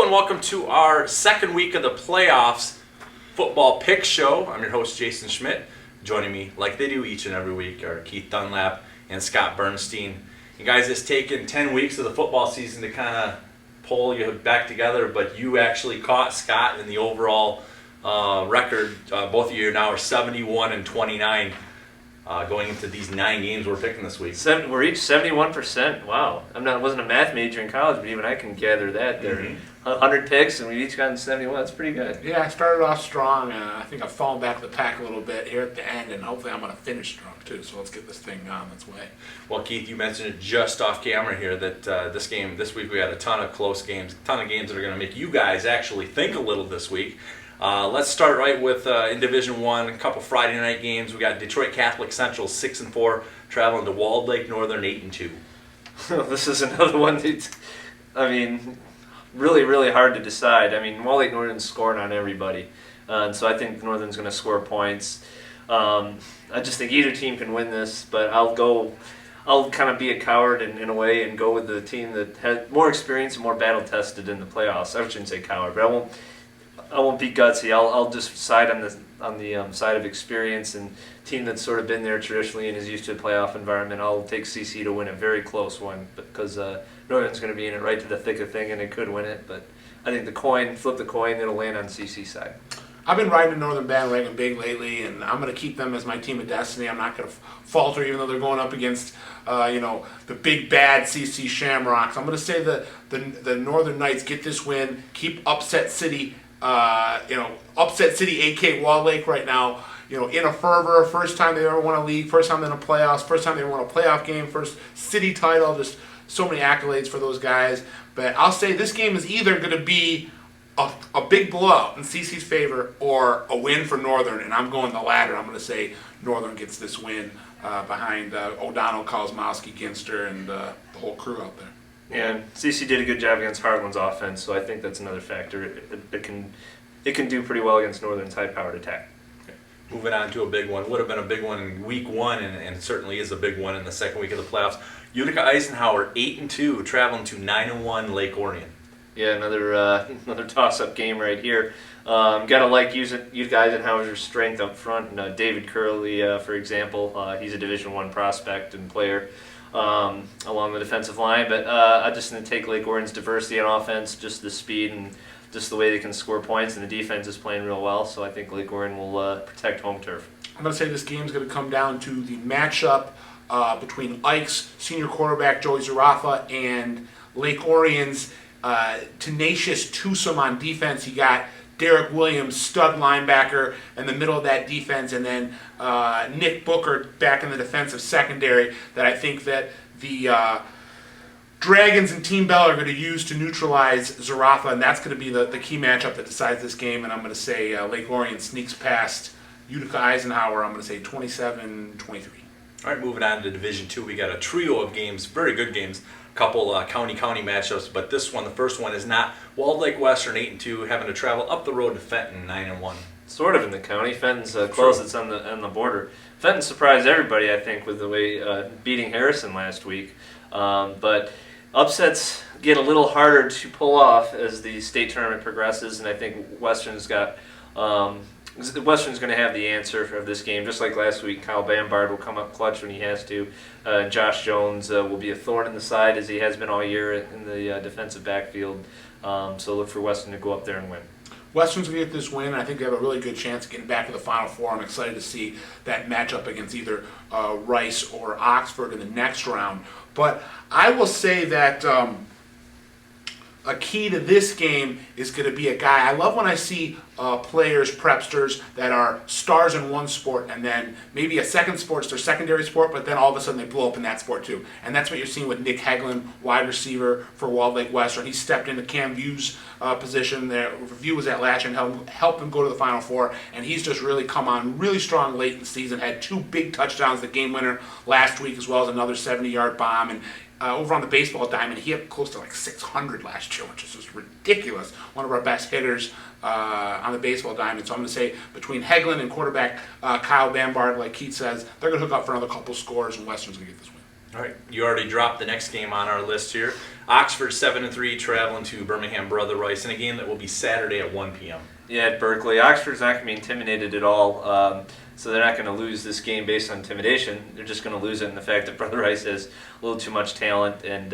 and welcome to our second week of the playoffs football pick show. I'm your host, Jason Schmitt. Joining me, like they do each and every week, are Keith Dunlap and Scott Burnstein. You guys, it's taken 10 weeks of the football season to kind of pull you back together, but you actually caught Scott in the overall record. Both of you now are 71-29 going into these 9 games we're picking this week. We're each 71%. Wow. I wasn't a math major in college, but even I can gather that. There are 100 picks, and we've each gotten 71. That's pretty good. Yeah, I started off strong. I think I've fallen back to the pack a little bit here at the end, and hopefully I'm going to finish strong too. So let's get this thing on its way. Well, Keith, you mentioned it just off camera here that this week we had a ton of close games, a ton of games that are going to make you guys actually think a little this week. Let's start right with in Division I, a couple Friday night games. We got Detroit Catholic Central 6-4 traveling to Walled Lake Northern 8-2. This is another one that, really, really hard to decide. Walled Lake Northern's scoring on everybody, and so I think Northern's going to score points. I just think either team can win this, but I'll kind of be a coward in a way and go with the team that had more experience and more battle tested in the playoffs. I shouldn't say coward, but I won't be gutsy. I'll just side on the side of experience and team that's sort of been there traditionally and is used to a playoff environment. I'll take CC to win a very close one because Northern's going to be in it right to the thick of thing and it could win it. But I think flip the coin, it'll land on CC's side. I've been riding the Northern bandwagon big lately, and I'm going to keep them as my team of destiny. I'm not going to falter, even though they're going up against, the big bad CC Shamrocks. I'm going to say the Northern Knights get this win, keep Upset City, Upset City, AK Walled Lake right now, in a fervor. First time they ever won a league, first time in the playoffs, first time they won a playoff game, first city title. Just so many accolades for those guys. But I'll say this game is either going to be a big blowout in CC's favor or a win for Northern, and I'm going the latter. I'm going to say Northern gets this win behind O'Donnell, Kozmowski, Ginster, and the whole crew out there. Yeah, CC did a good job against Heartland's offense, so I think that's another factor. It can do pretty well against Northern's high-powered attack. Okay. Moving on to a big one. Would have been a big one in week 1, and certainly is a big one in the second week of the playoffs. Utica Eisenhower 8-2 traveling to 9-1 Lake Orion. Yeah, another toss-up game right here. Gotta like Utica Eisenhower's strength up front. And, David Curley, for example, he's a Division I prospect and player along the defensive line. But I just going to take Lake Orion's diversity on offense, just the speed and just the way they can score points, and the defense is playing real well. So I think Lake Orion will protect home turf. I'm going to say this game's going to come down to the matchup between Ike's senior quarterback Joey Zarafa and Lake Orion's tenacious twosome on defense. You got Derek Williams, stud linebacker, in the middle of that defense, and then Nick Booker back in the defensive secondary that I think that the Dragons and Team Bell are going to use to neutralize Zarafa, and that's going to be the key matchup that decides this game. And I'm going to say Lake Orion sneaks past Utica Eisenhower. I'm going to say 27-23. All right, moving on to Division II, we got a trio of games, very good games. Couple county matchups, but the first one is not. Walled Lake Western 8-2 having to travel up the road to Fenton 9-1. Sort of in the county. Fenton's close. It's on the border. Fenton surprised everybody, I think, with the way beating Harrison last week. But upsets get a little harder to pull off as the state tournament progresses, and I think Western's going to have the answer of this game. Just like last week, Kyle Bambard will come up clutch when he has to. Josh Jones will be a thorn in the side, as he has been all year in the defensive backfield. So look for Western to go up there and win. Western's going to get this win. I think they have a really good chance of getting back to the Final Four. I'm excited to see that matchup against either Rice or Oxford in the next round. But I will say that a key to this game is going to be a guy. I love when I see players, prepsters, that are stars in one sport and then maybe a second sport's their secondary sport, but then all of a sudden they blow up in that sport too. And that's what you're seeing with Nick Heglin, wide receiver for Walled Lake Western. He stepped into Cam View's position there. View was at Latch and helped him go to the Final Four, and he's just really come on really strong late in the season. Had 2 big touchdowns, the game winner last week, as well as another 70-yard bomb. And over on the baseball diamond, he had close to like 600 last year, which is just ridiculous. One of our best hitters on the baseball diamond. So I'm going to say between Heglin and quarterback Kyle Bambard, like Keith says, they're going to hook up for another couple scores, and Western's going to get this win. All right, you already dropped the next game on our list here. Oxford 7-3 traveling to Birmingham Brother Rice in a game that will be Saturday at 1 p.m. Yeah, at Berkeley. Oxford's not going to be intimidated at all, so they're not going to lose this game based on intimidation. They're just going to lose it in the fact that Brother Rice has a little too much talent, and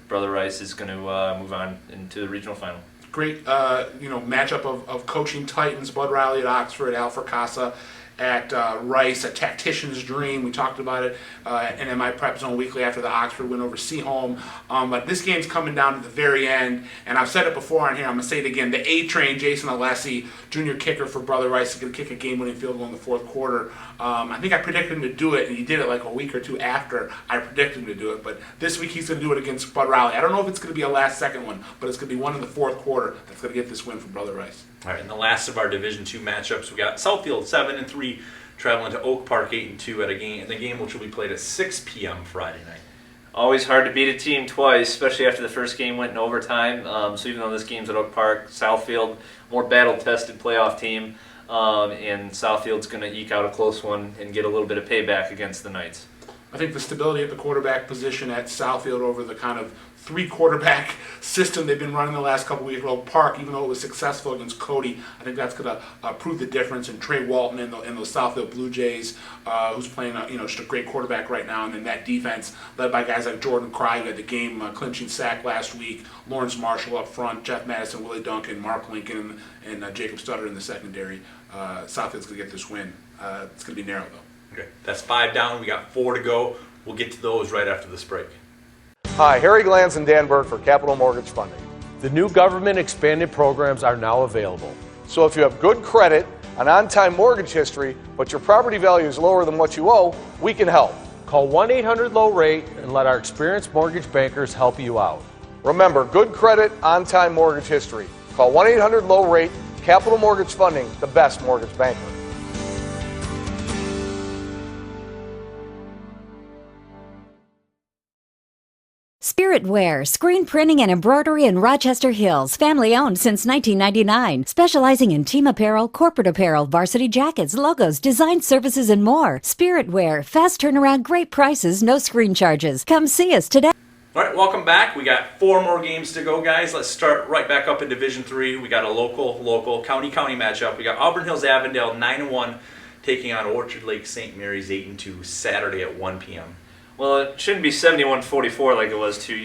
Brother Rice is going to move on into the regional final. Great, matchup of coaching titans. Bud Riley at Oxford, Al Fracassa at Rice, a tactician's dream. We talked about it in MIPrepZone Weekly after the Oxford win over Seaholm. But this game's coming down to the very end, and I've said it before on here, I'm going to say it again. The A-Train, Jason Alessi, junior kicker for Brother Rice, is going to kick a game-winning field goal in the fourth quarter. I think I predicted him to do it, and he did it like a week or two after I predicted him to do it. But this week he's going to do it against Bud Riley. I don't know if it's going to be a last-second one, but it's going to be one in the fourth quarter that's going to get this win for Brother Rice. All right, and the last of our Division II matchups, we got Southfield 7-3 traveling to Oak Park 8-2 at the game which will be played at 6 p.m. Friday night. Always hard to beat a team twice, especially after the first game went in overtime. So even though this game's at Oak Park, Southfield, more battle-tested playoff team, and Southfield's going to eke out a close one and get a little bit of payback against the Knights. I think the stability at the quarterback position at Southfield over the kind of three-quarterback system they've been running the last couple weeks at Oak Park, even though it was successful against Cody, I think that's going to prove the difference. And Trey Walton in those Southfield Blue Jays, who's playing just a great quarterback right now, and then that defense led by guys like Jordan Cry, who had the game-clinching sack last week, Lawrence Marshall up front, Jeff Madison, Willie Duncan, Mark Lincoln, and Jacob Stutter in the secondary. Southfield's going to get this win. It's going to be narrow, though. Okay, that's 5 down. We got 4 to go. We'll get to those right after this break. Hi, Harry Glanz and Dan Burke for Capital Mortgage Funding. The new government expanded programs are now available. So if you have good credit, an on-time mortgage history, but your property value is lower than what you owe, we can help. Call 1-800-LOW-RATE and let our experienced mortgage bankers help you out. Remember, good credit, on-time mortgage history. Call 1-800-LOW-RATE, Capital Mortgage Funding, the best mortgage banker. Spirit Wear, screen printing and embroidery in Rochester Hills, family owned since 1999, specializing in team apparel, corporate apparel, varsity jackets, logos, design services, and more. Spirit Wear, fast turnaround, great prices, no screen charges. Come see us today. All right, welcome back. We got 4 more games to go, guys. Let's start right back up in Division III. We got a local, county matchup. We got Auburn Hills Avondale 9-1 taking on Orchard Lake St. Mary's 8-2 Saturday at 1 p.m. Well, it shouldn't be 71-44 like it was 2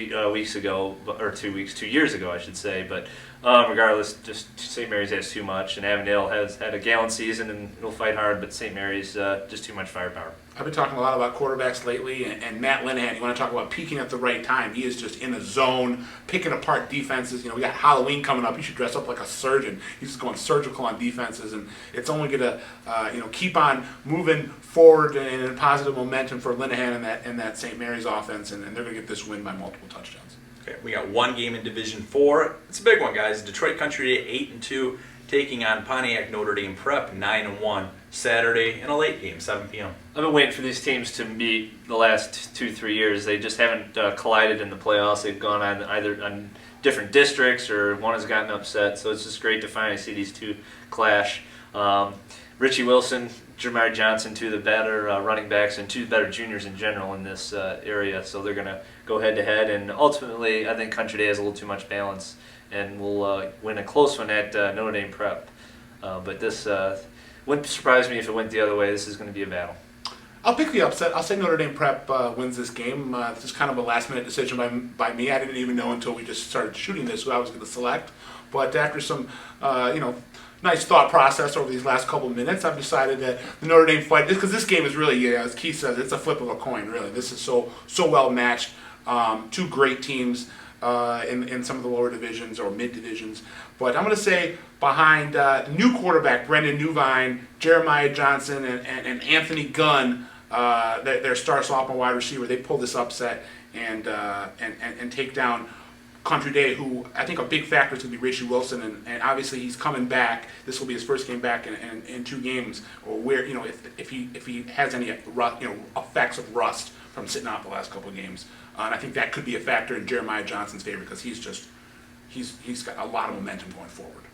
years ago, I should say. But regardless, just St. Mary's has too much, and Avondale has had a gallant season and it'll fight hard, but St. Mary's just too much firepower. I've been talking a lot about quarterbacks lately, and Matt Linehan, you want to talk about peaking at the right time. He is just in the zone, picking apart defenses. We got Halloween coming up. You should dress up like a surgeon. He's just going surgical on defenses, and it's only going to keep on moving forward in positive momentum for Linehan and that St. Mary's offense, and they're going to get this win by multiple touchdowns. Okay, we got 1 game in Division IV. It's a big one, guys. Detroit Country Day 8-2 taking on Pontiac Notre Dame Prep 9-1 Saturday in a late game, 7 p.m. I've been waiting for these teams to meet the last 2-3 years. They just haven't collided in the playoffs. They've gone on either on different districts or one has gotten upset. So it's just great to finally see these two clash. Richie Wilson, Jeremiah Johnson, two of the better running backs and two better juniors in general in this area. So they're going to go head-to-head. And ultimately, I think Country Day has a little too much balance and will win a close one at Notre Dame Prep. But this wouldn't surprise me if it went the other way. This is going to be a battle. I'll pick the upset. I'll say Notre Dame Prep wins this game. It's just kind of a last-minute decision by me. I didn't even know until we just started shooting this who I was going to select. But after some, nice thought process over these last couple of minutes, I've decided that the Notre Dame fight, because this game is really, as Keith says, it's a flip of a coin, really. This is so well matched. Two great teams in some of the lower divisions or mid divisions. But I'm going to say behind new quarterback Brendan Newvine, Jeremiah Johnson, and Anthony Gunn, their star sophomore wide receiver, they pull this upset and take down Country Day, who I think a big factor is going to be Richie Wilson, and obviously he's coming back. This will be his first game back in 2 games, or where if he has any effects of rust from sitting out the last couple of games, and I think that could be a factor in Jeremiah Johnson's favor because he's got a lot of momentum going forward.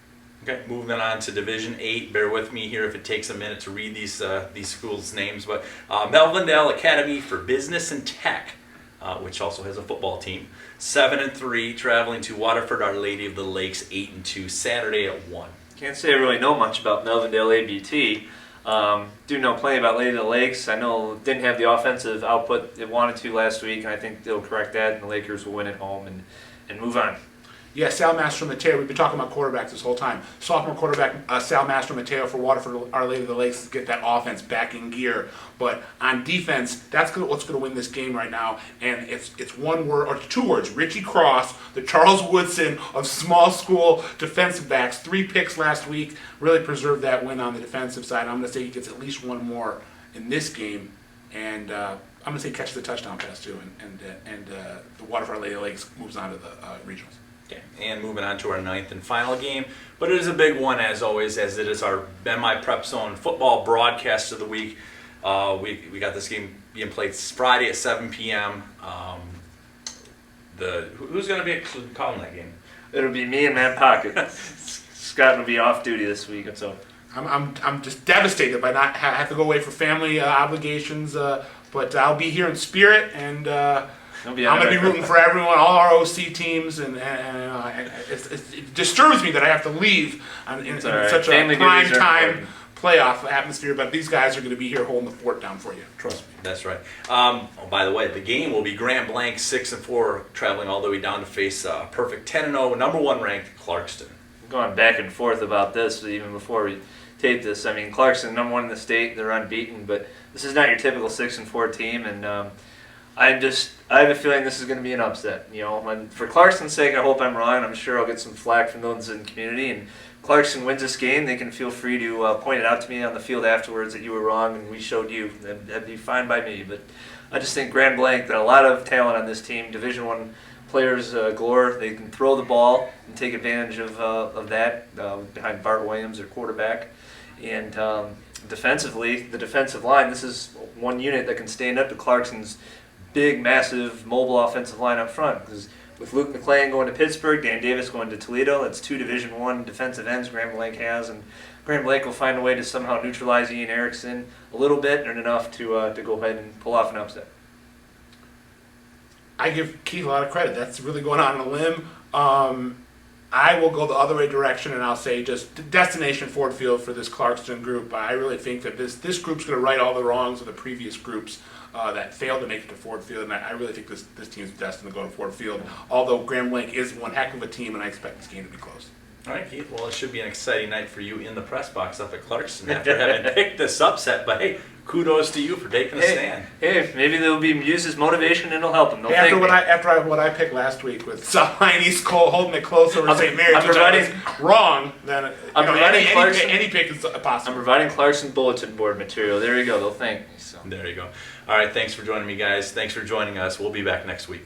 Okay, moving on to Division 8. Bear with me here if it takes a minute to read these schools' names, but Melvindale Academy for Business and Tech which also has a football team. 7-3, traveling to Waterford Our Lady of the Lakes, 8-2, Saturday at 1. Can't say I really know much about Melvindale ABT. Do know plenty about Lady of the Lakes. I know it didn't have the offensive output it wanted to last week, and I think they'll correct that, and the Lakers will win at home and move on. Yeah, Sal Mastro-Mateo, we've been talking about quarterbacks this whole time. Sophomore quarterback Sal Mastro-Mateo for Waterford Our Lady of the Lakes to get that offense back in gear. But on defense, that's what's going to win this game right now. And it's one word, or 2 words, Richie Cross, the Charles Woodson of small school defensive backs. 3 picks last week, really preserved that win on the defensive side. I'm going to say he gets at least 1 more in this game. And I'm going to say catch the touchdown pass too. And the Waterford Our Lady of the Lakes moves on to the regionals. Okay, and moving on to our 9th and final game, but it is a big one as always, as it is our MIPrepZone football broadcast of the week. We got this game being played Friday at 7 p.m. Who's going to be calling that game? It'll be me and Matt Pocket. Scott will be off duty this week, and so I'm just devastated by not have to go away for family obligations, but I'll be here in spirit, and I'm going to be rooting for everyone, all our OC teams, and it disturbs me that I have to leave in such a prime time playoff atmosphere, but these guys are going to be here holding the fort down for you. Trust me. That's right. By the way, the game will be Blanc 6-4, traveling all the way down to face perfect 10-0, number 1 ranked Clarkston. I'm going back and forth about this even before we tape this. I mean, Clarkston, number 1 in the state, they're unbeaten, but this is not your typical 6-4 team, and I have a feeling this is going to be an upset. You know, and for Clarkston's sake, I hope I'm wrong. I'm sure I'll get some flack from those in the community. And Clarkston wins this game, they can feel free to point it out to me on the field afterwards that you were wrong and we showed you. That'd be fine by me. But I just think Blanc, that a lot of talent on this team, Division I players galore. They can throw the ball and take advantage of that behind Bart Williams, their quarterback. And defensively, the defensive line, this is one unit that can stand up to Clarkston's big, massive, mobile offensive line up front. Because with Luke McClain going to Pittsburgh, Dan Davis going to Toledo, that's 2 Division I defensive ends Blanc has, and Blanc will find a way to somehow neutralize Ian Erickson a little bit and enough to go ahead and pull off an upset. I give Keith a lot of credit. That's really going on a limb. I will go the other way direction, and I'll say just destination Ford Field for this Clarkston group. I really think that this group's going to right all the wrongs of the previous groups that failed to make it to Ford Field, and I really think this team's destined to go to Ford Field, although Blanc is one heck of a team, and I expect this game to be close. All right, Keith. Well, it should be an exciting night for you in the press box up at Clarkston after having picked this upset. But hey, kudos to you for taking a stand. Hey, maybe they'll be used as motivation and it'll help them. After what I picked last week with South Line East Cole holding it close over St. Mary's, which I was wrong, then any pick is possible. I'm providing Clarkson bulletin board material. There you go. They'll thank me. So. There you go. All right, thanks for joining me, guys. Thanks for joining us. We'll be back next week.